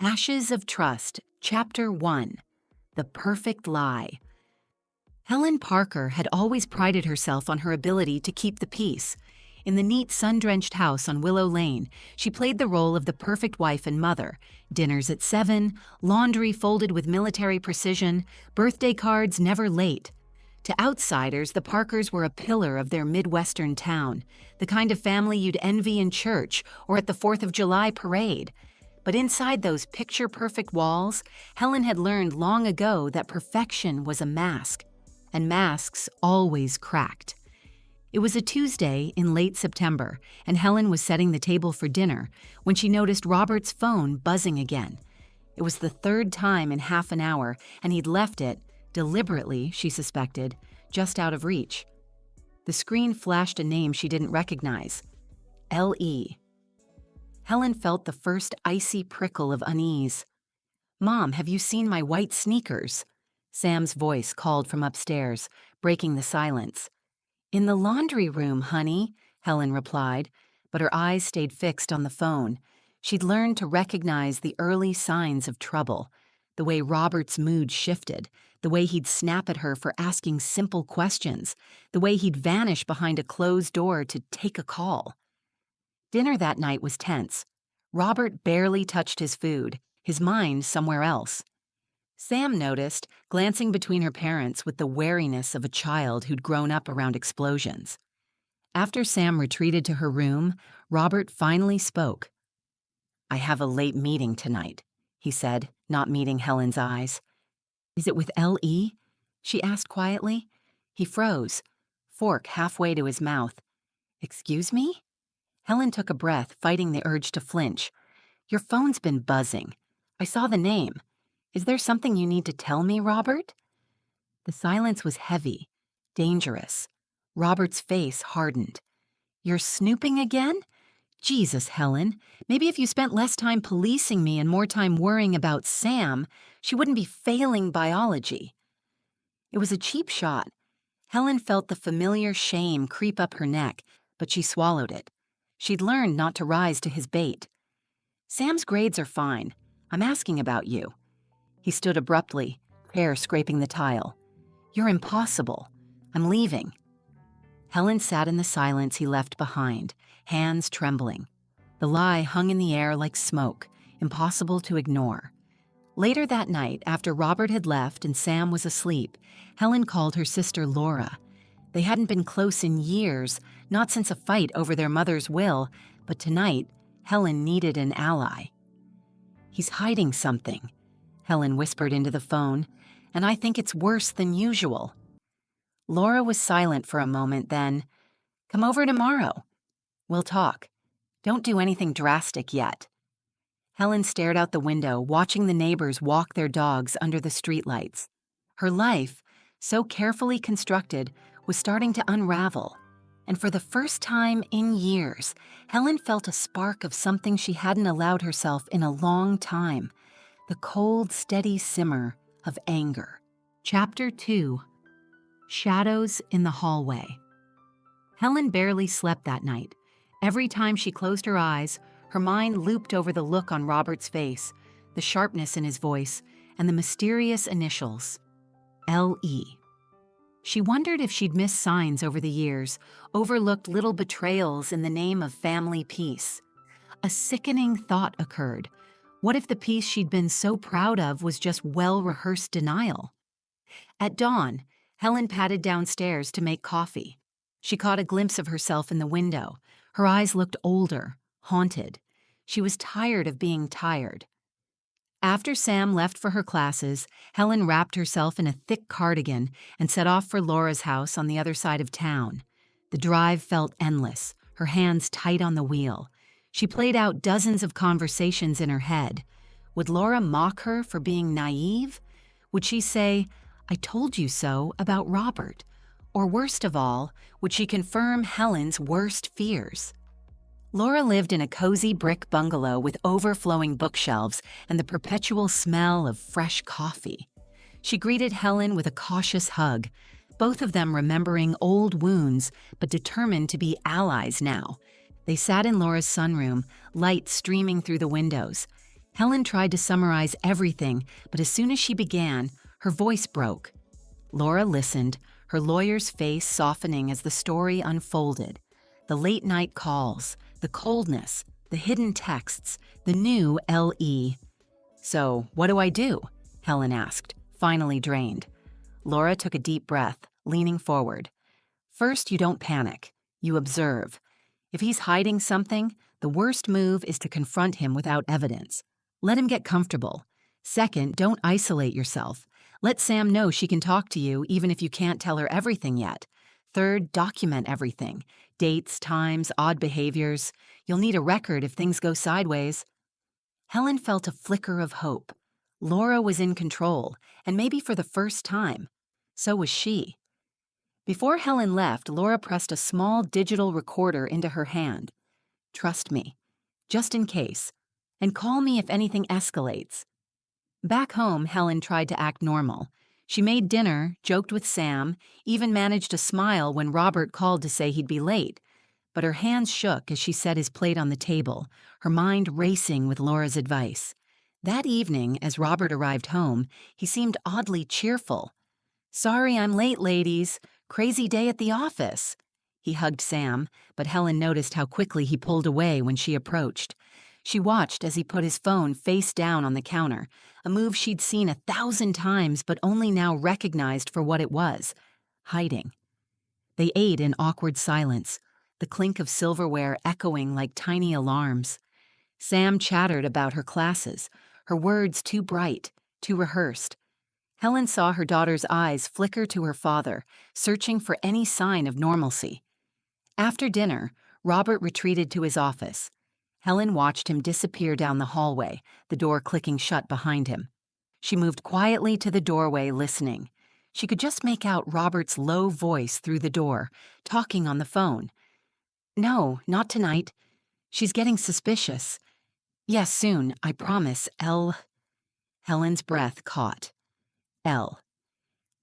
Ashes of Trust, Chapter 1. The Perfect Lie. Helen Parker had always prided herself on her ability to keep the peace. In the neat, sun-drenched house on Willow Lane, she played the role of the perfect wife and mother. Dinners at 7, laundry folded with military precision, birthday cards never late. To outsiders, the Parkers were a pillar of their Midwestern town, the kind of family you'd envy in church or at the 4th of July parade. But inside those picture-perfect walls, Helen had learned long ago that perfection was a mask, and masks always cracked. It was a Tuesday in late September, and Helen was setting the table for dinner when she noticed Robert's phone buzzing again. It was the third time in half an hour, and he'd left it, deliberately, she suspected, just out of reach. The screen flashed a name she didn't recognize. L.E. Helen felt the first icy prickle of unease. "Mom, have you seen my white sneakers?" Sam's voice called from upstairs, breaking the silence. "In the laundry room, honey," Helen replied, but her eyes stayed fixed on the phone. She'd learned to recognize the early signs of trouble, the way Robert's mood shifted, the way he'd snap at her for asking simple questions, the way he'd vanish behind a closed door to take a call. Dinner that night was tense. Robert barely touched his food, his mind somewhere else. Sam noticed, glancing between her parents with the wariness of a child who'd grown up around explosions. After Sam retreated to her room, Robert finally spoke. "I have a late meeting tonight," he said, not meeting Helen's eyes. "Is it with L.E.?" she asked quietly. He froze, fork halfway to his mouth. "Excuse me?" Helen took a breath, fighting the urge to flinch. "Your phone's been buzzing. I saw the name. Is there something you need to tell me, Robert?" The silence was heavy, dangerous. Robert's face hardened. "You're snooping again? Jesus, Helen. Maybe if you spent less time policing me and more time worrying about Sam, she wouldn't be failing biology." It was a cheap shot. Helen felt the familiar shame creep up her neck, but she swallowed it. She'd learned not to rise to his bait. "Sam's grades are fine. I'm asking about you." He stood abruptly, hair scraping the tile. "You're impossible. I'm leaving." Helen sat in the silence he left behind, hands trembling. The lie hung in the air like smoke, impossible to ignore. Later that night, after Robert had left and Sam was asleep, Helen called her sister Laura. They hadn't been close in years, not since a fight over their mother's will, but tonight, Helen needed an ally. "He's hiding something," Helen whispered into the phone, "and I think it's worse than usual." Laura was silent for a moment, then, "Come over tomorrow. We'll talk. Don't do anything drastic yet." Helen stared out the window, watching the neighbors walk their dogs under the streetlights. Her life, so carefully constructed, was starting to unravel. And for the first time in years, Helen felt a spark of something she hadn't allowed herself in a long time, the cold, steady simmer of anger. Chapter 2. Shadows in the Hallway. Helen barely slept that night. Every time she closed her eyes, her mind looped over the look on Robert's face, the sharpness in his voice, and the mysterious initials, L.E. She wondered if she'd missed signs over the years, overlooked little betrayals in the name of family peace. A sickening thought occurred. What if the peace she'd been so proud of was just well-rehearsed denial? At dawn, Helen padded downstairs to make coffee. She caught a glimpse of herself in the window. Her eyes looked older, haunted. She was tired of being tired. After Sam left for her classes, Helen wrapped herself in a thick cardigan and set off for Laura's house on the other side of town. The drive felt endless, her hands tight on the wheel. She played out dozens of conversations in her head. Would Laura mock her for being naive? Would she say, "I told you so," about Robert? Or worst of all, would she confirm Helen's worst fears? Laura lived in a cozy brick bungalow with overflowing bookshelves and the perpetual smell of fresh coffee. She greeted Helen with a cautious hug, both of them remembering old wounds but determined to be allies now. They sat in Laura's sunroom, light streaming through the windows. Helen tried to summarize everything, but as soon as she began, her voice broke. Laura listened, her lawyer's face softening as the story unfolded. The late-night calls, the coldness, the hidden texts, the new LE. "So, what do I do?" Helen asked, finally drained. Laura took a deep breath, leaning forward. "First, you don't panic. You observe. If he's hiding something, the worst move is to confront him without evidence. Let him get comfortable. Second, don't isolate yourself. Let Sam know she can talk to you even if you can't tell her everything yet. Third, document everything. Dates, times, odd behaviors. You'll need a record if things go sideways." Helen felt a flicker of hope. Laura was in control, and maybe for the first time. So was she. Before Helen left, Laura pressed a small digital recorder into her hand. "Trust me, just in case, and call me if anything escalates." Back home, Helen tried to act normal. She made dinner, joked with Sam, even managed to smile when Robert called to say he'd be late. But her hands shook as she set his plate on the table, her mind racing with Laura's advice. That evening, as Robert arrived home, he seemed oddly cheerful. "Sorry I'm late, ladies. Crazy day at the office." He hugged Sam, but Helen noticed how quickly he pulled away when she approached. She watched as he put his phone face down on the counter, a move she'd seen 1,000 times but only now recognized for what it was: hiding. They ate in awkward silence, the clink of silverware echoing like tiny alarms. Sam chattered about her classes, her words too bright, too rehearsed. Helen saw her daughter's eyes flicker to her father, searching for any sign of normalcy. After dinner, Robert retreated to his office. Helen watched him disappear down the hallway, the door clicking shut behind him. She moved quietly to the doorway, listening. She could just make out Robert's low voice through the door, talking on the phone. "No, not tonight. She's getting suspicious. Yes, soon, I promise, L." Helen's breath caught. L.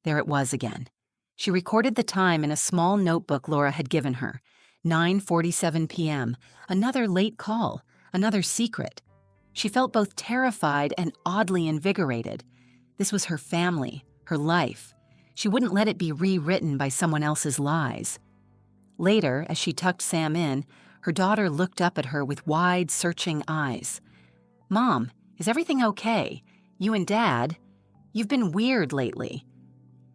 There it was again. She recorded the time in a small notebook Laura had given her. 9:47 p.m., another late call, another secret. She felt both terrified and oddly invigorated. This was her family, her life. She wouldn't let it be rewritten by someone else's lies. Later, as she tucked Sam in, her daughter looked up at her with wide, searching eyes. "Mom, is everything okay? You and Dad? You've been weird lately."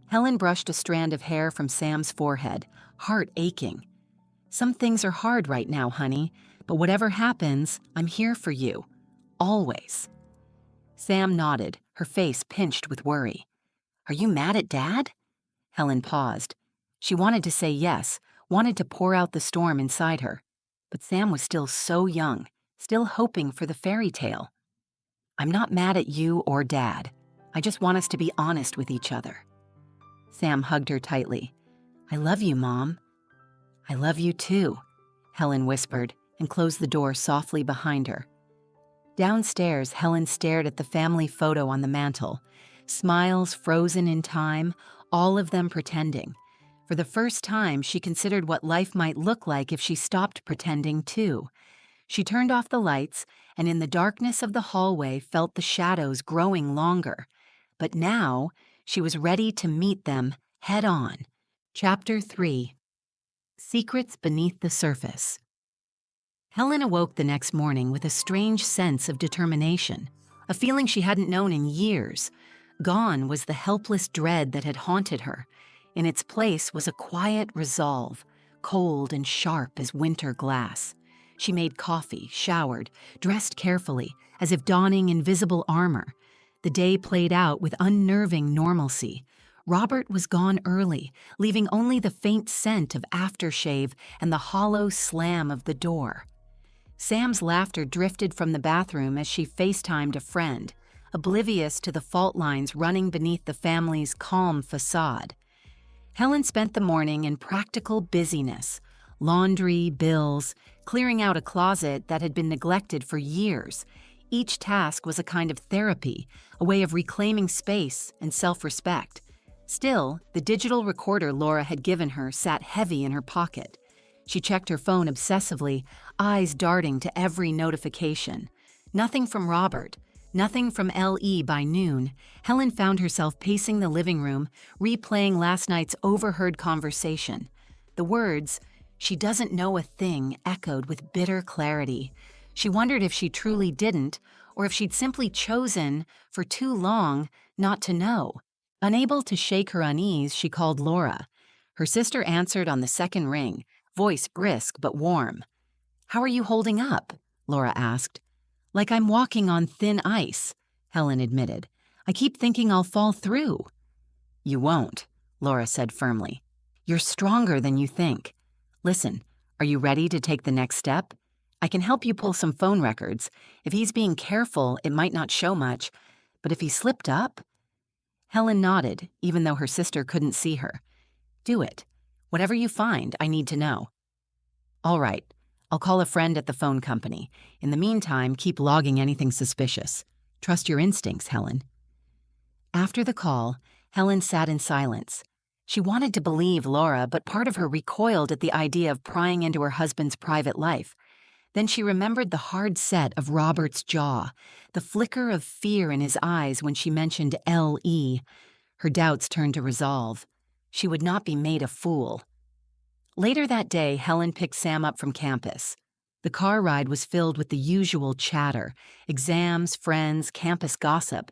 Helen brushed a strand of hair from Sam's forehead, heart aching. "Some things are hard right now, honey, but whatever happens, I'm here for you. Always." Sam nodded, her face pinched with worry. "Are you mad at Dad?" Helen paused. She wanted to say yes, wanted to pour out the storm inside her. But Sam was still so young, still hoping for the fairy tale. "I'm not mad at you or Dad. I just want us to be honest with each other." Sam hugged her tightly. "I love you, Mom." "I love you too," Helen whispered and closed the door softly behind her. Downstairs, Helen stared at the family photo on the mantel. Smiles frozen in time, all of them pretending. For the first time, she considered what life might look like if she stopped pretending too. She turned off the lights and in the darkness of the hallway felt the shadows growing longer. But now, she was ready to meet them head on. Chapter 3. Secrets Beneath the Surface. Helen awoke the next morning with a strange sense of determination, a feeling she hadn't known in years. Gone was the helpless dread that had haunted her. In its place was a quiet resolve, cold and sharp as winter glass. She made coffee, showered, dressed carefully, as if donning invisible armor. The day played out with unnerving normalcy. Robert was gone early, leaving only the faint scent of aftershave and the hollow slam of the door. Sam's laughter drifted from the bathroom as she FaceTimed a friend, oblivious to the fault lines running beneath the family's calm facade. Helen spent the morning in practical busyness, laundry, bills, clearing out a closet that had been neglected for years. Each task was a kind of therapy, a way of reclaiming space and self-respect. Still, the digital recorder Laura had given her sat heavy in her pocket. She checked her phone obsessively, eyes darting to every notification. Nothing from Robert, Nothing from LE by noon, Helen found herself pacing the living room, replaying last night's overheard conversation. The words, "She doesn't know a thing," echoed with bitter clarity. She wondered if she truly didn't, or if she'd simply chosen, for too long, not to know. Unable to shake her unease, she called Laura. Her sister answered on the second ring, voice brisk but warm. "How are you holding up?" Laura asked. "Like I'm walking on thin ice," Helen admitted. "I keep thinking I'll fall through." "You won't," Laura said firmly. "You're stronger than you think. Listen, are you ready to take the next step? I can help you pull some phone records. If he's being careful, it might not show much. But if he slipped up?" Helen nodded, even though her sister couldn't see her. "Do it. Whatever you find, I need to know." "All right. I'll call a friend at the phone company. In the meantime, keep logging anything suspicious. Trust your instincts, Helen." After the call, Helen sat in silence. She wanted to believe Laura, but part of her recoiled at the idea of prying into her husband's private life. Then she remembered the hard set of Robert's jaw, the flicker of fear in his eyes when she mentioned LE. Her doubts turned to resolve. She would not be made a fool. Later that day, Helen picked Sam up from campus. The car ride was filled with the usual chatter, exams, friends, campus gossip.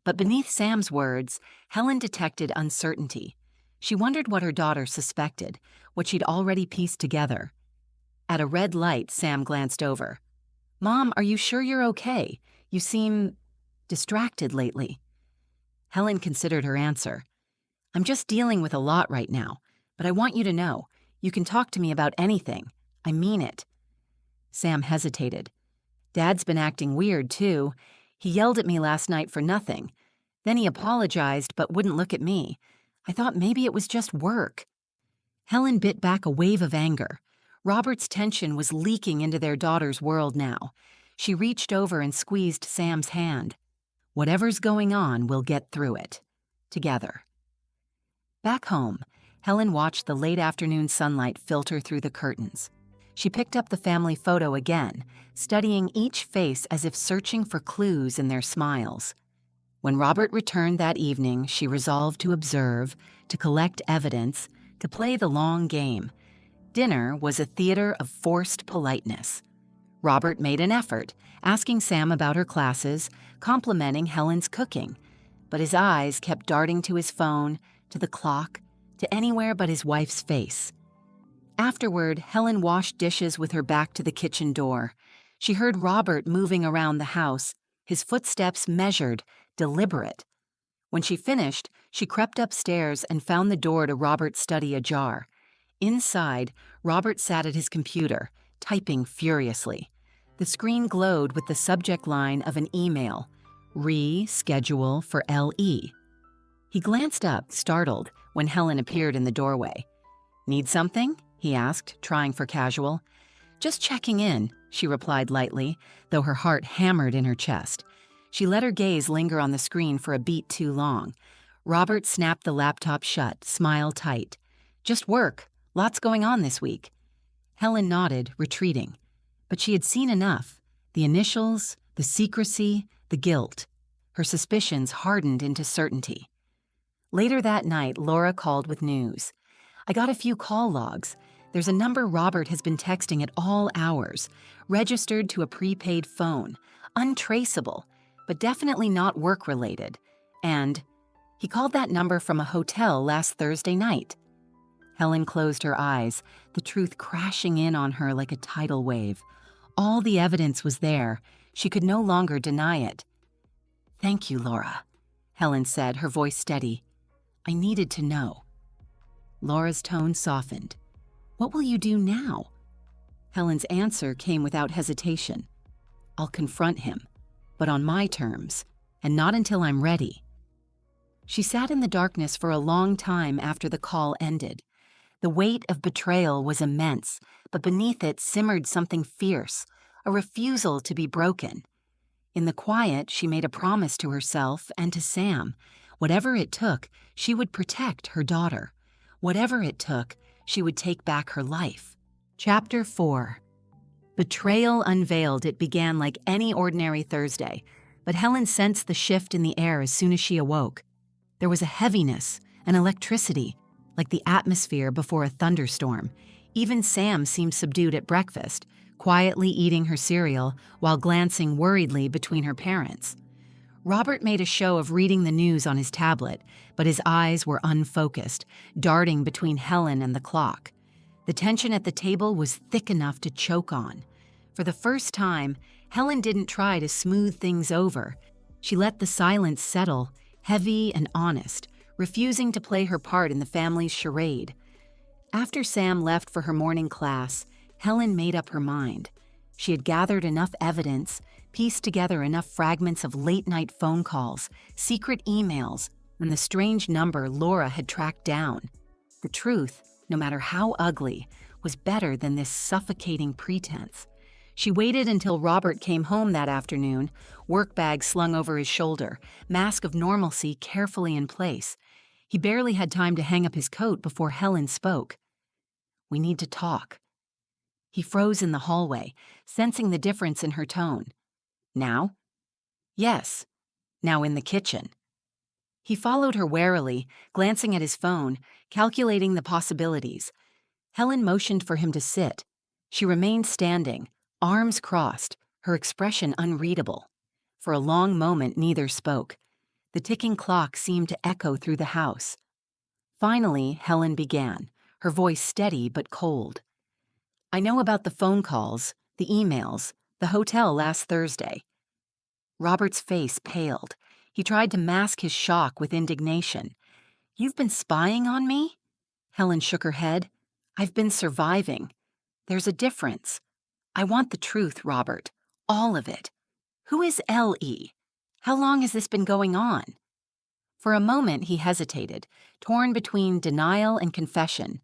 But beneath Sam's words, Helen detected uncertainty. She wondered what her daughter suspected, what she'd already pieced together. At a red light, Sam glanced over. "Mom, are you sure you're okay? You seem distracted lately." Helen considered her answer. "I'm just dealing with a lot right now, but I want you to know. You can talk to me about anything. I mean it." Sam hesitated. "Dad's been acting weird, too. He yelled at me last night for nothing. Then he apologized but wouldn't look at me. I thought maybe it was just work." Helen bit back a wave of anger. Robert's tension was leaking into their daughter's world now. She reached over and squeezed Sam's hand. "Whatever's going on, we'll get through it. Together." Back home, Helen watched the late afternoon sunlight filter through the curtains. She picked up the family photo again, studying each face as if searching for clues in their smiles. When Robert returned that evening, she resolved to observe, to collect evidence, to play the long game. Dinner was a theater of forced politeness. Robert made an effort, asking Sam about her classes, complimenting Helen's cooking. But his eyes kept darting to his phone, to the clock, to anywhere but his wife's face. Afterward, Helen washed dishes with her back to the kitchen door. She heard Robert moving around the house, his footsteps measured, deliberate. When she finished, she crept upstairs and found the door to Robert's study ajar. Inside, Robert sat at his computer, typing furiously. The screen glowed with the subject line of an email, "Reschedule for LE." He glanced up, startled, when Helen appeared in the doorway. "Need something?" he asked, trying for casual. "Just checking in," she replied lightly, though her heart hammered in her chest. She let her gaze linger on the screen for a beat too long. Robert snapped the laptop shut, smile tight. "Just work. Lots going on this week." Helen nodded, retreating. But she had seen enough. The initials, the secrecy, the guilt. Her suspicions hardened into certainty. Later that night, Laura called with news. "I got a few call logs. There's a number Robert has been texting at all hours, registered to a prepaid phone, untraceable, but definitely not work-related. And he called that number from a hotel last Thursday night." Helen closed her eyes, the truth crashing in on her like a tidal wave. All the evidence was there. She could no longer deny it. "Thank you, Laura," Helen said, her voice steady. "I needed to know." Laura's tone softened. "What will you do now?" Helen's answer came without hesitation. "I'll confront him, but on my terms, and not until I'm ready." She sat in the darkness for a long time after the call ended. The weight of betrayal was immense, but beneath it simmered something fierce, a refusal to be broken. In the quiet, she made a promise to herself and to Sam. Whatever it took, she would protect her daughter. Whatever it took, she would take back her life. Chapter 4. Betrayal Unveiled. It began like any ordinary Thursday. but Helen sensed the shift in the air as soon as she awoke. There was a heaviness, an electricity, like the atmosphere before a thunderstorm. Even Sam seemed subdued at breakfast, quietly eating her cereal while glancing worriedly between her parents. Robert made a show of reading the news on his tablet, but his eyes were unfocused, darting between Helen and the clock. The tension at the table was thick enough to choke on. For the first time, Helen didn't try to smooth things over. She let the silence settle, heavy and honest, refusing to play her part in the family's charade. After Sam left for her morning class, Helen made up her mind. She had gathered enough evidence, pieced together enough fragments of late-night phone calls, secret emails, and the strange number Laura had tracked down. The truth, no matter how ugly, was better than this suffocating pretense. She waited until Robert came home that afternoon, work bag slung over his shoulder, mask of normalcy carefully in place. He barely had time to hang up his coat before Helen spoke. "We need to talk." He froze in the hallway, sensing the difference in her tone. "Now?" "Yes. Now in the kitchen." He followed her warily, glancing at his phone, calculating the possibilities. Helen motioned for him to sit. She remained standing, arms crossed, her expression unreadable. For a long moment, neither spoke. The ticking clock seemed to echo through the house. Finally, Helen began, her voice steady but cold. "I know about the phone calls, the emails, the hotel last Thursday." Robert's face paled. He tried to mask his shock with indignation. "You've been spying on me?" Helen shook her head. "I've been surviving. There's a difference. I want the truth, Robert. All of it. Who is L.E.? How long has this been going on?" For a moment he hesitated, torn between denial and confession.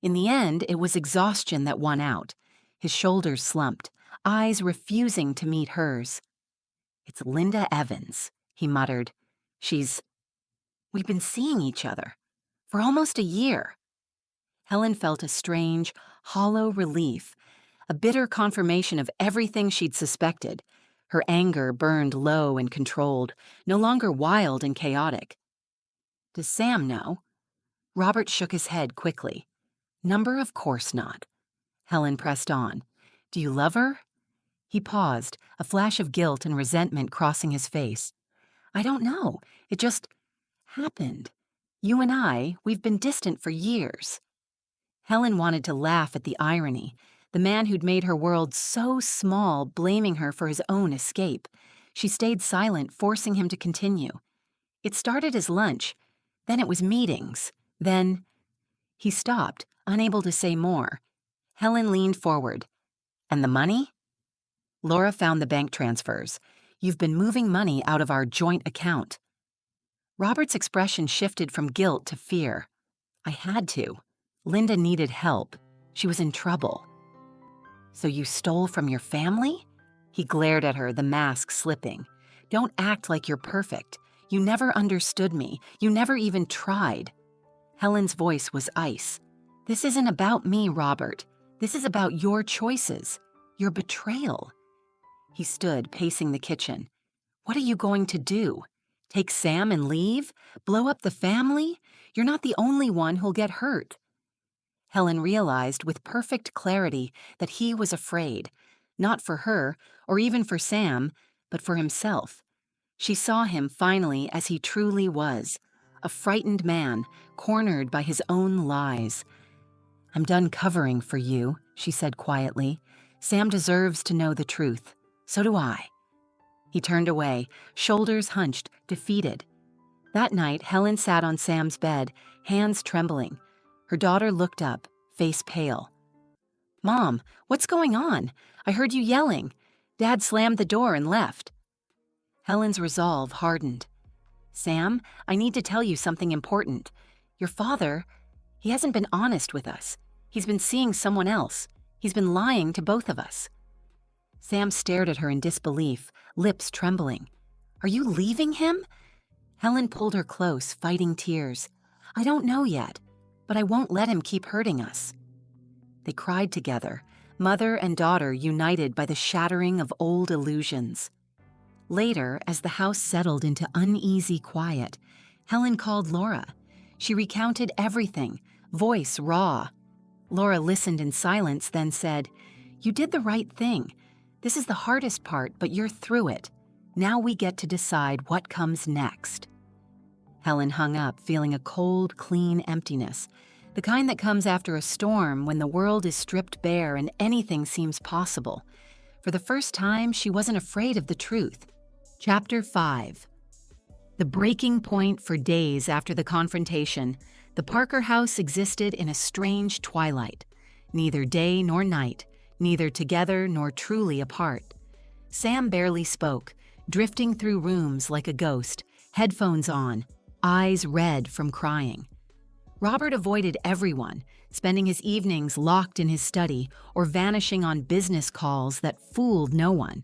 In the end, it was exhaustion that won out. His shoulders slumped, eyes refusing to meet hers. "It's Linda Evans," he muttered. We've been seeing each other for almost a year." Helen felt a strange, hollow relief, a bitter confirmation of everything she'd suspected. Her anger burned low and controlled, no longer wild and chaotic. "Does Sam know?" Robert shook his head quickly. "Number, of course not." Helen pressed on. "Do you love her?" He paused, a flash of guilt and resentment crossing his face. "I don't know. It just happened. You and we've been distant for years." Helen wanted to laugh at the irony, the man who'd made her world so small blaming her for his own escape. She stayed silent, forcing him to continue. "It started as lunch, then it was meetings, then—" He stopped, unable to say more. Helen leaned forward. "And the money?" "Laura found the bank transfers. You've been moving money out of our joint account." Robert's expression shifted from guilt to fear. "I had to. Linda needed help. She was in trouble." "So you stole from your family?" He glared at her, the mask slipping. "Don't act like you're perfect. You never understood me. You never even tried." Helen's voice was ice. "This isn't about me, Robert. This is about your choices, your betrayal." He stood, pacing the kitchen. "What are you going to do? Take Sam and leave? Blow up the family? You're not the only one who'll get hurt." Helen realized with perfect clarity that he was afraid, not for her or even for Sam, but for himself. She saw him finally as he truly was, a frightened man, cornered by his own lies. "I'm done covering for you," she said quietly. "Sam deserves to know the truth. So do I." He turned away, shoulders hunched, defeated. That night, Helen sat on Sam's bed, hands trembling. Her daughter looked up, face pale. "Mom, what's going on? I heard you yelling. Dad slammed the door and left." Helen's resolve hardened. "Sam, I need to tell you something important. Your father, he hasn't been honest with us. He's been seeing someone else. He's been lying to both of us." Sam stared at her in disbelief, lips trembling. "Are you leaving him?" Helen pulled her close, fighting tears. "I don't know yet, but I won't let him keep hurting us." They cried together, mother and daughter united by the shattering of old illusions. Later, as the house settled into uneasy quiet, Helen called Laura. She recounted everything, voice raw. Laura listened in silence, then said, "You did the right thing. This is the hardest part, but you're through it. Now we get to decide what comes next." Helen hung up, feeling a cold, clean emptiness, the kind that comes after a storm when the world is stripped bare and anything seems possible. For the first time, she wasn't afraid of the truth. Chapter 5. The breaking point. For days after the confrontation, the Parker house existed in a strange twilight, neither day nor night, neither together nor truly apart. Sam barely spoke, drifting through rooms like a ghost, headphones on, eyes red from crying. Robert avoided everyone, spending his evenings locked in his study or vanishing on business calls that fooled no one.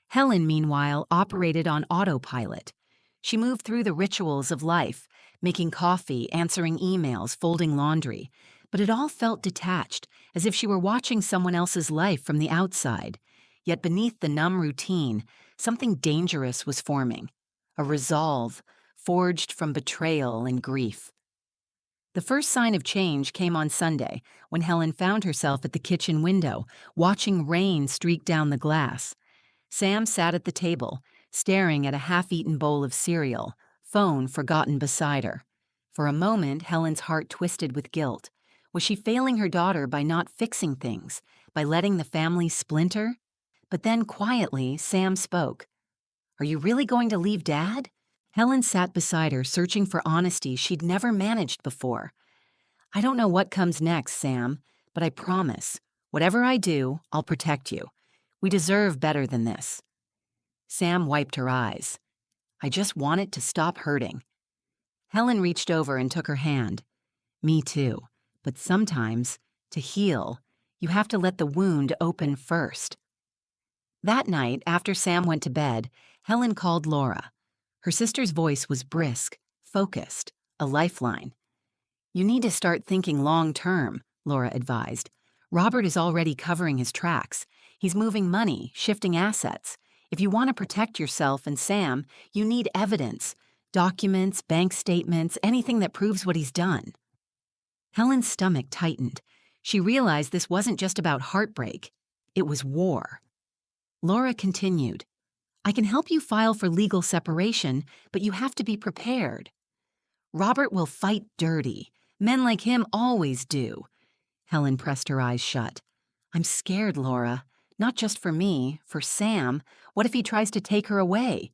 Helen, meanwhile, operated on autopilot. She moved through the rituals of life, making coffee, answering emails, folding laundry, but it all felt detached, as if she were watching someone else's life from the outside. Yet beneath the numb routine, something dangerous was forming, a resolve forged from betrayal and grief. The first sign of change came on Sunday, when Helen found herself at the kitchen window, watching rain streak down the glass. Sam sat at the table, staring at a half-eaten bowl of cereal, phone forgotten beside her. For a moment, Helen's heart twisted with guilt. Was she failing her daughter by not fixing things, by letting the family splinter? But then, quietly, Sam spoke. "Are you really going to leave Dad?" Helen sat beside her, searching for honesty she'd never managed before. "I don't know what comes next, Sam, but I promise, whatever I do, I'll protect you. We deserve better than this." Sam wiped her eyes. "I just want it to stop hurting." Helen reached over and took her hand. "Me too, but sometimes, to heal, you have to let the wound open first." That night, after Sam went to bed, Helen called Laura. Her sister's voice was brisk, focused, a lifeline. "You need to start thinking long-term," Laura advised. "Robert is already covering his tracks. He's moving money, shifting assets. If you want to protect yourself and Sam, you need evidence, documents, bank statements, anything that proves what he's done." Helen's stomach tightened. She realized this wasn't just about heartbreak. It was war. Laura continued, "I can help you file for legal separation, but you have to be prepared. Robert will fight dirty. Men like him always do." Helen pressed her eyes shut. "I'm scared, Laura. Not just for me, for Sam. What if he tries to take her away?"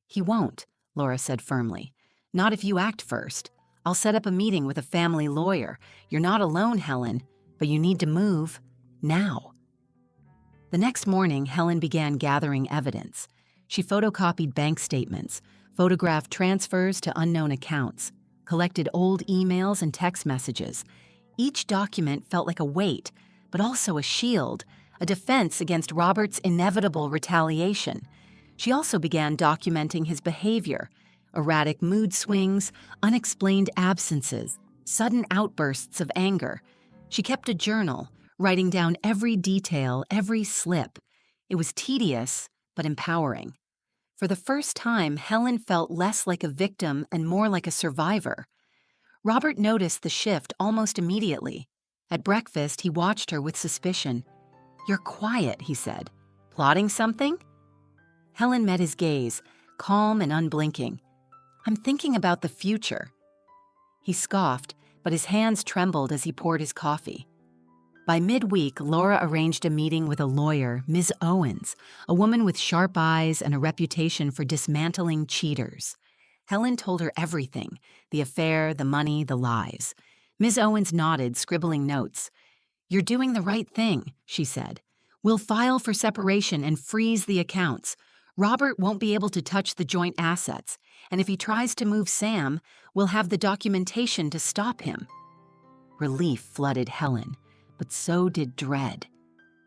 "He won't," Laura said firmly. "Not if you act first. I'll set up a meeting with a family lawyer. You're not alone, Helen, but you need to move now." The next morning, Helen began gathering evidence. She photocopied bank statements, photographed transfers to unknown accounts, collected old emails and text messages. Each document felt like a weight, but also a shield, a defense against Robert's inevitable retaliation. She also began documenting his behavior: erratic mood swings, unexplained absences, sudden outbursts of anger. She kept a journal, writing down every detail, every slip. It was tedious, but empowering. For the first time, Helen felt less like a victim and more like a survivor. Robert noticed the shift almost immediately. At breakfast, he watched her with suspicion. "You're quiet," he said. "Plotting something?" Helen met his gaze, calm and unblinking. "I'm thinking about the future." He scoffed, but his hands trembled as he poured his coffee. By midweek, Laura arranged a meeting with a lawyer, Ms. Owens, a woman with sharp eyes and a reputation for dismantling cheaters. Helen told her everything: the affair, the money, the lies. Ms. Owens nodded, scribbling notes. "You're doing the right thing," she said. "We'll file for separation and freeze the accounts. Robert won't be able to touch the joint assets, and if he tries to move Sam, we'll have the documentation to stop him." Relief flooded Helen, but so did dread.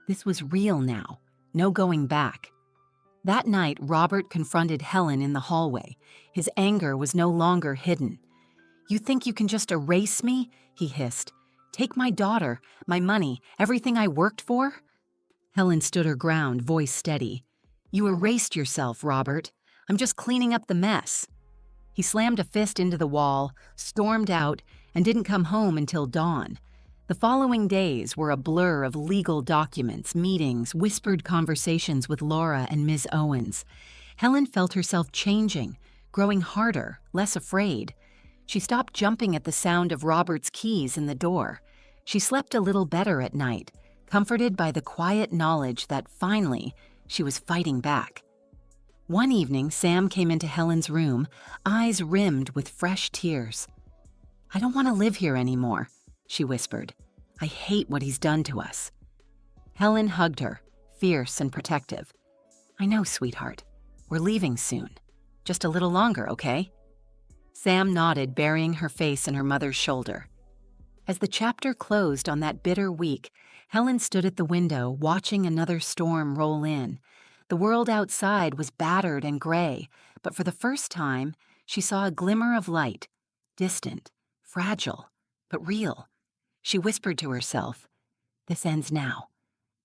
This was real now, no going back. That night, Robert confronted Helen in the hallway. His anger was no longer hidden. "You think you can just erase me?" he hissed. "Take my daughter, my money, everything I worked for?" Helen stood her ground, voice steady. You erased yourself, Robert. I'm just cleaning up the mess." He slammed a fist into the wall, stormed out, and didn't come home until dawn. The following days were a blur of legal documents, meetings, whispered conversations with Laura and Ms. Owens. Helen felt herself changing, growing harder, less afraid. She stopped jumping at the sound of Robert's keys in the door. She slept a little better at night, comforted by the quiet knowledge that finally she was fighting back. One evening, Sam came into Helen's room, eyes rimmed with fresh tears. "I don't want to live here anymore," she whispered. "I hate what he's done to us." Helen hugged her, fierce and protective. "I know, sweetheart. We're leaving soon. Just a little longer, okay?" Sam nodded, burying her face in her mother's shoulder. As the chapter closed on that bitter week, Helen stood at the window, watching another storm roll in. The world outside was battered and gray, but for the first time, she saw a glimmer of light, distant, fragile, but real. She whispered to herself, "This ends now.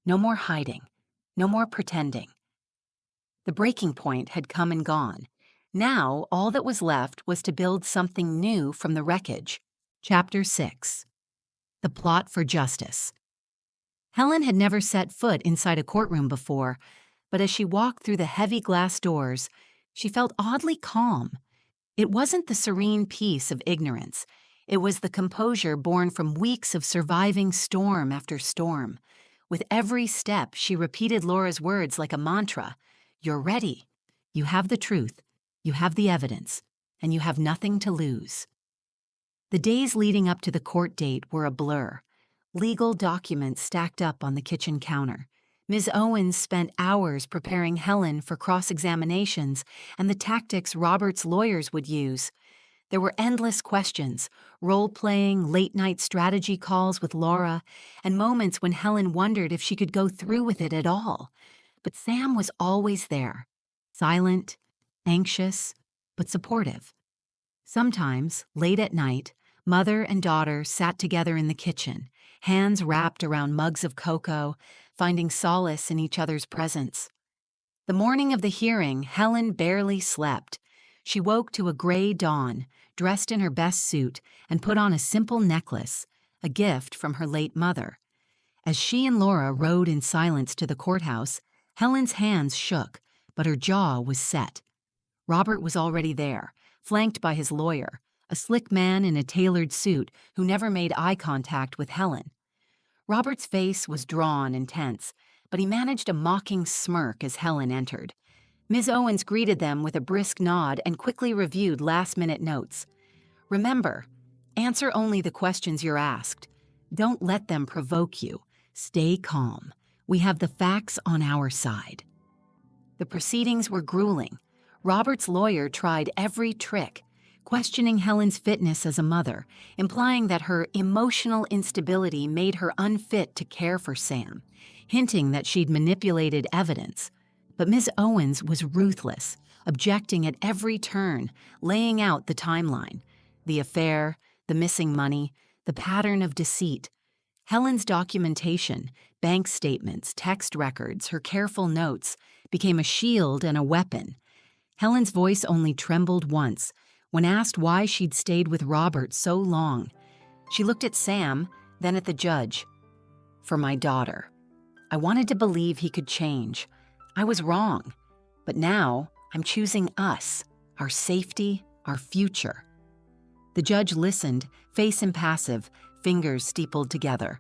No more hiding, no more pretending." The breaking point had come and gone. Now, all that was left was to build something new from the wreckage. Chapter 6. The Plot for Justice. Helen had never set foot inside a courtroom before, but as she walked through the heavy glass doors, she felt oddly calm. It wasn't the serene peace of ignorance. It was the composure born from weeks of surviving storm after storm. With every step, she repeated Laura's words like a mantra. "You're ready. You have the truth. You have the evidence. And you have nothing to lose." The days leading up to the court date were a blur. Legal documents stacked up on the kitchen counter. Ms. Owens spent hours preparing Helen for cross-examinations and the tactics Robert's lawyers would use. There were endless questions, role-playing, late-night strategy calls with Laura, and moments when Helen wondered if she could go through with it at all. But Sam was always there, silent, anxious, but supportive. Sometimes, late at night, mother and daughter sat together in the kitchen, hands wrapped around mugs of cocoa, finding solace in each other's presence. The morning of the hearing, Helen barely slept. She woke to a gray dawn, dressed in her best suit, and put on a simple necklace, a gift from her late mother. As she and Laura rode in silence to the courthouse, Helen's hands shook, but her jaw was set. Robert was already there, flanked by his lawyer, a slick man in a tailored suit who never made eye contact with Helen. Robert's face was drawn and tense, but he managed a mocking smirk as Helen entered. Ms. Owens greeted them with a brisk nod and quickly reviewed last-minute notes. "Remember, answer only the questions you're asked. Don't let them provoke you. Stay calm. We have the facts on our side." The proceedings were grueling. Robert's lawyer tried every trick, questioning Helen's fitness as a mother, implying that her emotional instability made her unfit to care for Sam, hinting that she'd manipulated evidence. But Ms. Owens was ruthless, objecting at every turn, laying out the timeline, the affair, the missing money, the pattern of deceit. Helen's documentation, bank statements, text records, her careful notes, became a shield and a weapon. Helen's voice only trembled once, when asked why she'd stayed with Robert so long. She looked at Sam, then at the judge. "For my daughter. I wanted to believe he could change. I was wrong. But now, I'm choosing us, our safety, our future." The judge listened, face impassive, fingers steepled together.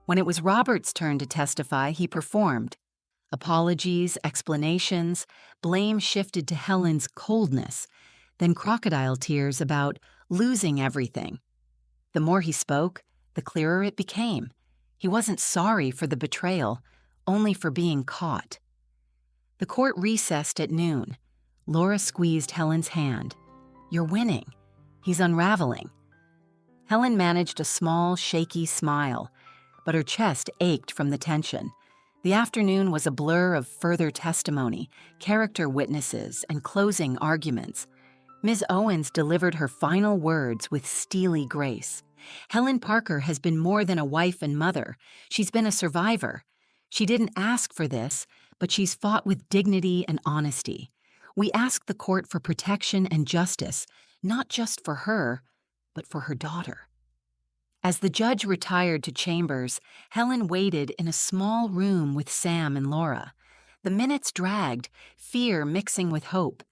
When it was Robert's turn to testify, he performed. Apologies, explanations, blame shifted to Helen's coldness, then crocodile tears about losing everything. The more he spoke, the clearer it became. He wasn't sorry for the betrayal, only for being caught. The court recessed at noon. Laura squeezed Helen's hand. "You're winning. He's unraveling." Helen managed a small, shaky smile, but her chest ached from the tension. The afternoon was a blur of further testimony, character witnesses, and closing arguments. Ms. Owens delivered her final words with steely grace. "Helen Parker has been more than a wife and mother. She's been a survivor. She didn't ask for this, but she's fought with dignity and honesty. We ask the court for protection and justice, not just for her, but for her daughter." As the judge retired to chambers, Helen waited in a small room with Sam and Laura. The minutes dragged, fear mixing with hope.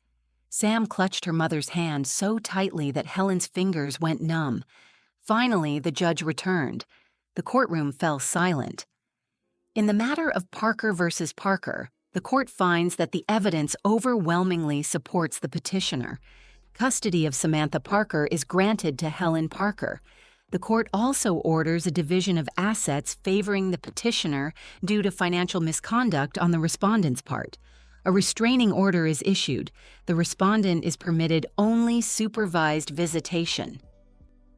Sam clutched her mother's hand so tightly that Helen's fingers went numb. Finally, the judge returned. The courtroom fell silent. In the matter of Parker versus Parker, the court finds that the evidence overwhelmingly supports the petitioner. Custody of Samantha Parker is granted to Helen Parker. The court also orders a division of assets favoring the petitioner due to financial misconduct on the respondent's part. A restraining order is issued. The respondent is permitted only supervised visitation.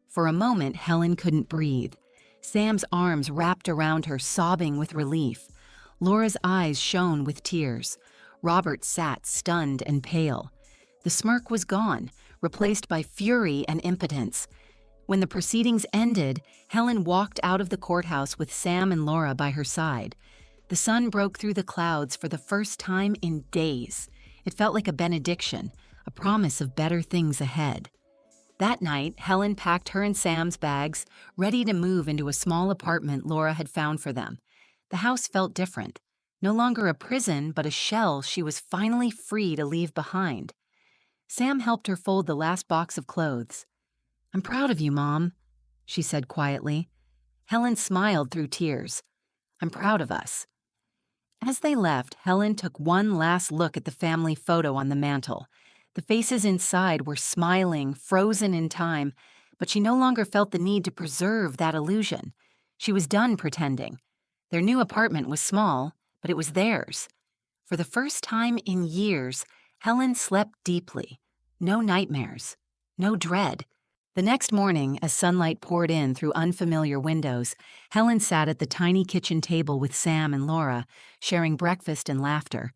For a moment, Helen couldn't breathe. Sam's arms wrapped around her, sobbing with relief. Laura's eyes shone with tears. Robert sat stunned and pale. The smirk was gone, replaced by fury and impotence. When the proceedings ended, Helen walked out of the courthouse with Sam and Laura by her side. The sun broke through the clouds for the first time in days. It felt like a benediction, a promise of better things ahead. That night, Helen packed her and Sam's bags, ready to move into a small apartment Laura had found for them. The house felt different. No longer a prison, but a shell she was finally free to leave behind. Sam helped her fold the last box of clothes. "I'm proud of you, Mom," she said quietly. Helen smiled through tears. "I'm proud of us." As they left, Helen took one last look at the family photo on the mantel. The faces inside were smiling, frozen in time, but she no longer felt the need to preserve that illusion. She was done pretending. Their new apartment was small, but it was theirs. For the first time in years, Helen slept deeply. No nightmares. No dread. The next morning, as sunlight poured in through unfamiliar windows, Helen sat at the tiny kitchen table with Sam and Laura, sharing breakfast and laughter.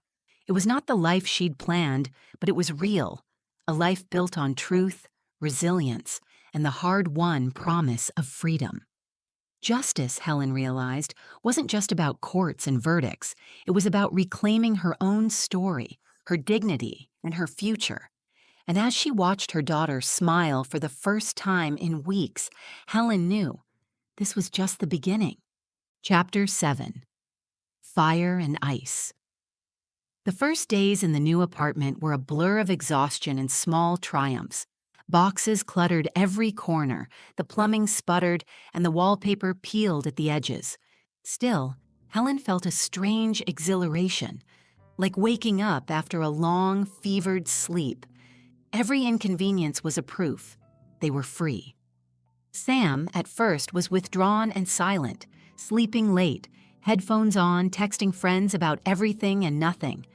It was not the life she'd planned, but it was real, a life built on truth, resilience, and the hard-won promise of freedom. Justice, Helen realized, wasn't just about courts and verdicts. It was about reclaiming her own story, her dignity, and her future. And as she watched her daughter smile for the first time in weeks, Helen knew this was just the beginning. Chapter 7. Fire and Ice. The first days in the new apartment were a blur of exhaustion and small triumphs. Boxes cluttered every corner, the plumbing sputtered, and the wallpaper peeled at the edges. Still, Helen felt a strange exhilaration, like waking up after a long, fevered sleep. Every inconvenience was a proof. They were free. Sam, at first, was withdrawn and silent, sleeping late, headphones on, texting friends about everything and nothing.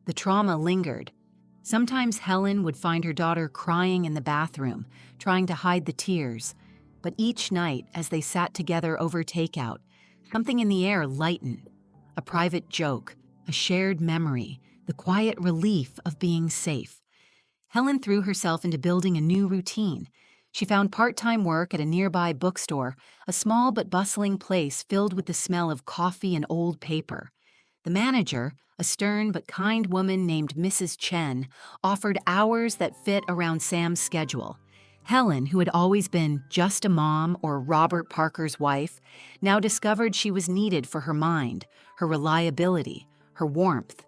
The trauma lingered. Sometimes Helen would find her daughter crying in the bathroom, trying to hide the tears. But each night, as they sat together over takeout, something in the air lightened. A private joke, a shared memory, the quiet relief of being safe. Helen threw herself into building a new routine. She found part-time work at a nearby bookstore, a small but bustling place filled with the smell of coffee and old paper. The manager, a stern but kind woman named Mrs. Chen, offered hours that fit around Sam's schedule. Helen, who had always been just a mom or Robert Parker's wife, now discovered she was needed for her mind, her reliability, her warmth.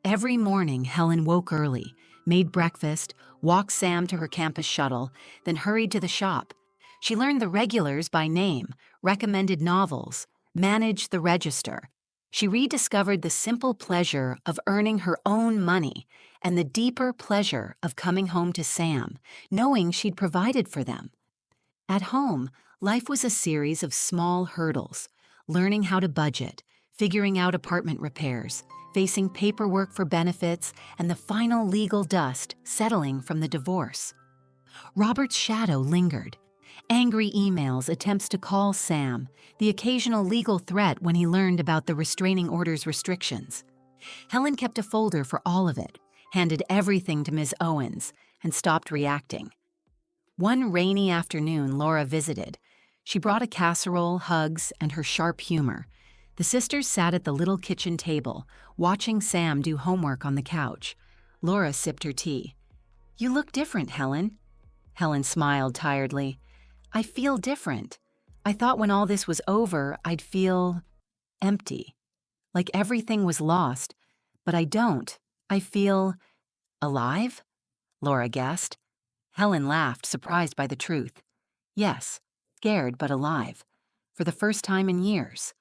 Every morning, Helen woke early, made breakfast, walked Sam to her campus shuttle, then hurried to the shop. She learned the regulars by name, recommended novels, managed the register. She rediscovered the simple pleasure of earning her own money and the deeper pleasure of coming home to Sam, knowing she'd provided for them. At home, life was a series of small hurdles, learning how to budget, figuring out apartment repairs, facing paperwork for benefits, and the final legal dust settling from the divorce. Robert's shadow lingered. Angry emails, attempts to call Sam, the occasional legal threat when he learned about the restraining order's restrictions. Helen kept a folder for all of it, handed everything to Ms. Owens, and stopped reacting. One rainy afternoon, Laura visited. She brought a casserole, hugs, and her sharp humor. The sisters sat at the little kitchen table, watching Sam do homework on the couch. Laura sipped her tea. "You look different, Helen." Helen smiled tiredly. "I feel different. I thought when all this was over, I'd feel empty, like everything was lost. But I don't. I feel alive?" Laura guessed. Helen laughed, surprised by the truth. "Yes, scared but alive. For the first time in years."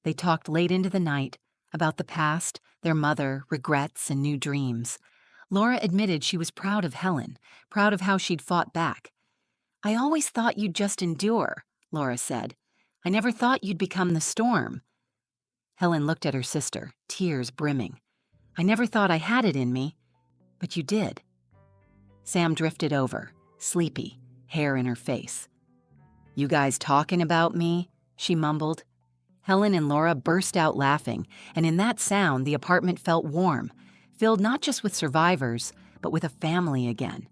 They talked late into the night about the past, their mother, regrets, and new dreams. Laura admitted she was proud of Helen, proud of how she'd fought back. "I always thought you'd just endure," Laura said. "I never thought you'd become the storm." Helen looked at her sister, tears brimming. "I never thought I had it in me, but you did." Sam drifted over, sleepy, hair in her face. "You guys talking about me?" she mumbled. Helen and Laura burst out laughing, and in that sound the apartment felt warm, filled not just with survivors, but with a family again.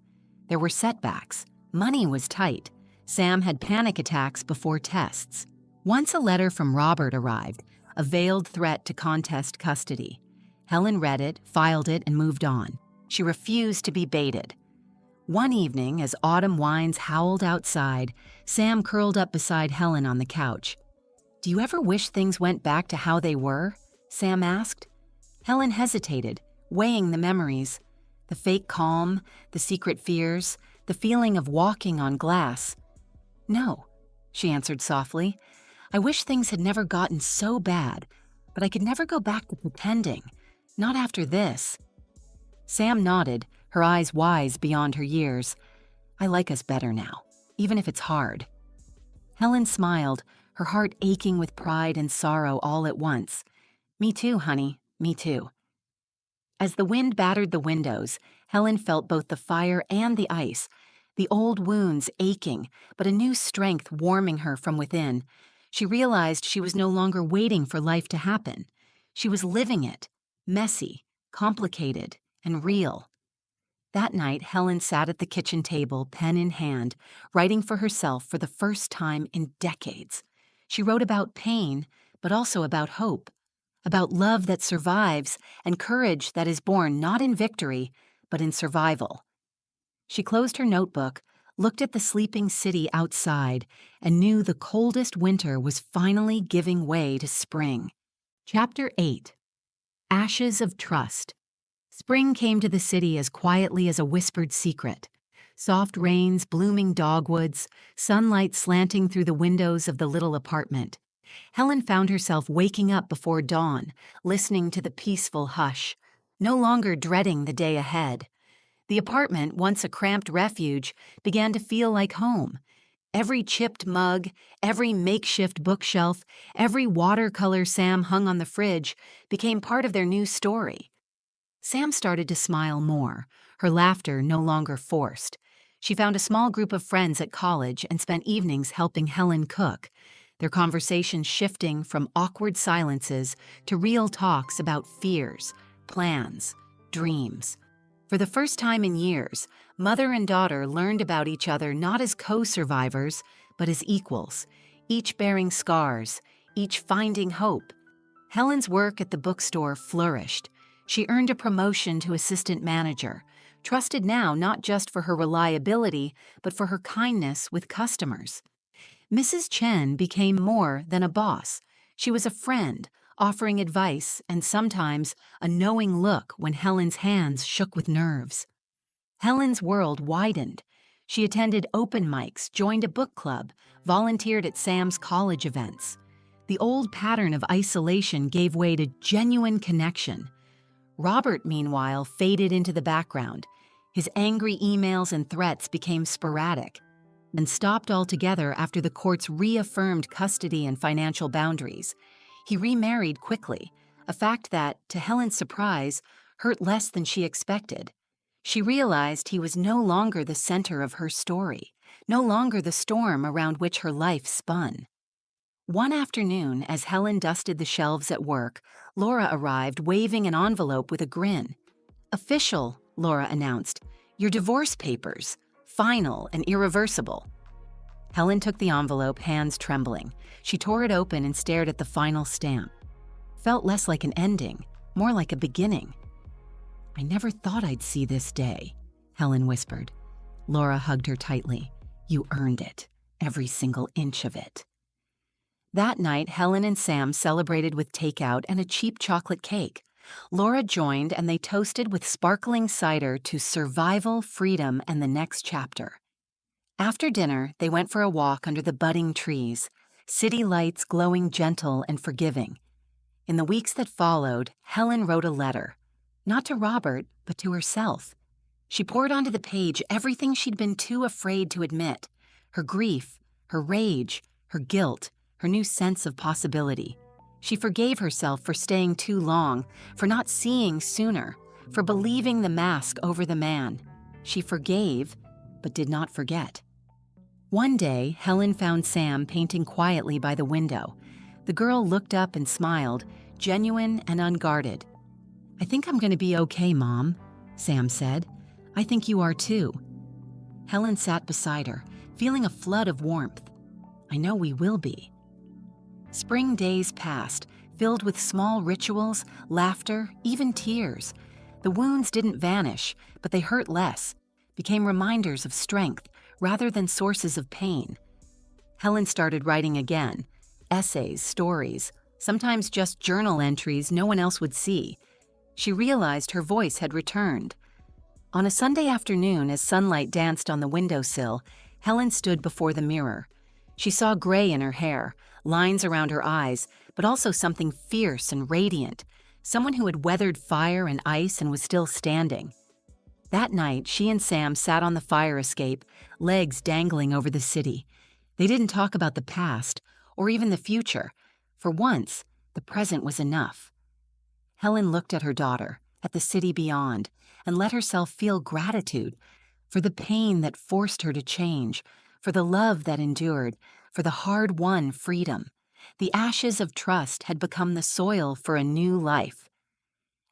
There were setbacks. Money was tight. Sam had panic attacks before tests. Once a letter from Robert arrived, a veiled threat to contest custody. Helen read it, filed it, and moved on. She refused to be baited. One evening, as autumn winds howled outside, Sam curled up beside Helen on the couch. "Do you ever wish things went back to how they were?" Sam asked. Helen hesitated, weighing the memories. The fake calm, the secret fears, the feeling of walking on glass. "No," she answered softly. "I wish things had never gotten so bad, but I could never go back to pretending. Not after this." Sam nodded, her eyes wise beyond her years. "I like us better now, even if it's hard." Helen smiled, her heart aching with pride and sorrow all at once. "Me too, honey, me too." As the wind battered the windows, Helen felt both the fire and the ice, the old wounds aching, but a new strength warming her from within. She realized she was no longer waiting for life to happen. She was living it, messy, complicated, and real. That night, Helen sat at the kitchen table, pen in hand, writing for herself for the first time in decades. She wrote about pain, but also about hope, about love that survives and courage that is born not in victory, but in survival. She closed her notebook, looked at the sleeping city outside, and knew the coldest winter was finally giving way to spring. Chapter 8. Ashes of Trust. Spring came to the city as quietly as a whispered secret. Soft rains, blooming dogwoods, sunlight slanting through the windows of the little apartment. Helen found herself waking up before dawn, listening to the peaceful hush, no longer dreading the day ahead. The apartment, once a cramped refuge, began to feel like home. Every chipped mug, every makeshift bookshelf, every watercolor Sam hung on the fridge became part of their new story. Sam started to smile more, her laughter no longer forced. She found a small group of friends at college and spent evenings helping Helen cook, their conversations shifting from awkward silences to real talks about fears, plans, dreams. For the first time in years, mother and daughter learned about each other not as co-survivors, but as equals, each bearing scars, each finding hope. Helen's work at the bookstore flourished. She earned a promotion to assistant manager, trusted now not just for her reliability, but for her kindness with customers. Mrs. Chen became more than a boss. She was a friend, offering advice and sometimes a knowing look when Helen's hands shook with nerves. Helen's world widened. She attended open mics, joined a book club, volunteered at Sam's college events. The old pattern of isolation gave way to genuine connection. Robert, meanwhile, faded into the background. His angry emails and threats became sporadic and stopped altogether after the courts reaffirmed custody and financial boundaries. He remarried quickly, a fact that, to Helen's surprise, hurt less than she expected. She realized he was no longer the center of her story, no longer the storm around which her life spun. One afternoon, as Helen dusted the shelves at work, Laura arrived waving an envelope with a grin. "Official," Laura announced. "Your divorce papers. Final and irreversible." Helen took the envelope, hands trembling. She tore it open and stared at the final stamp. Felt less like an ending, more like a beginning. "I never thought I'd see this day," Helen whispered. Laura hugged her tightly. "You earned it, every single inch of it." That night, Helen and Sam celebrated with takeout and a cheap chocolate cake. Laura joined, and they toasted with sparkling cider to survival, freedom, and the next chapter. After dinner, they went for a walk under the budding trees, city lights glowing gentle and forgiving. In the weeks that followed, Helen wrote a letter, not to Robert, but to herself. She poured onto the page everything she'd been too afraid to admit: her grief, her rage, her guilt, her new sense of possibility. She forgave herself for staying too long, for not seeing sooner, for believing the mask over the man. She forgave, but did not forget. One day, Helen found Sam painting quietly by the window. The girl looked up and smiled, genuine and unguarded. "I think I'm going to be okay, Mom," Sam said. "I think you are too." Helen sat beside her, feeling a flood of warmth. "I know we will be." Spring days passed, filled with small rituals, laughter, even tears. The wounds didn't vanish, but they hurt less, became reminders of strength rather than sources of pain. Helen started writing again, essays, stories, sometimes just journal entries no one else would see. She realized her voice had returned. On a Sunday afternoon, as sunlight danced on the windowsill, Helen stood before the mirror. She saw gray in her hair, lines around her eyes, but also something fierce and radiant, someone who had weathered fire and ice and was still standing. That night, she and Sam sat on the fire escape, legs dangling over the city. They didn't talk about the past, or even the future. For once, the present was enough. Helen looked at her daughter, at the city beyond, and let herself feel gratitude for the pain that forced her to change, for the love that endured, for the hard-won freedom. The ashes of trust had become the soil for a new life.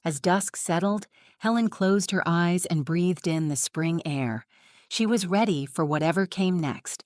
As dusk settled, Helen closed her eyes and breathed in the spring air. She was ready for whatever came next.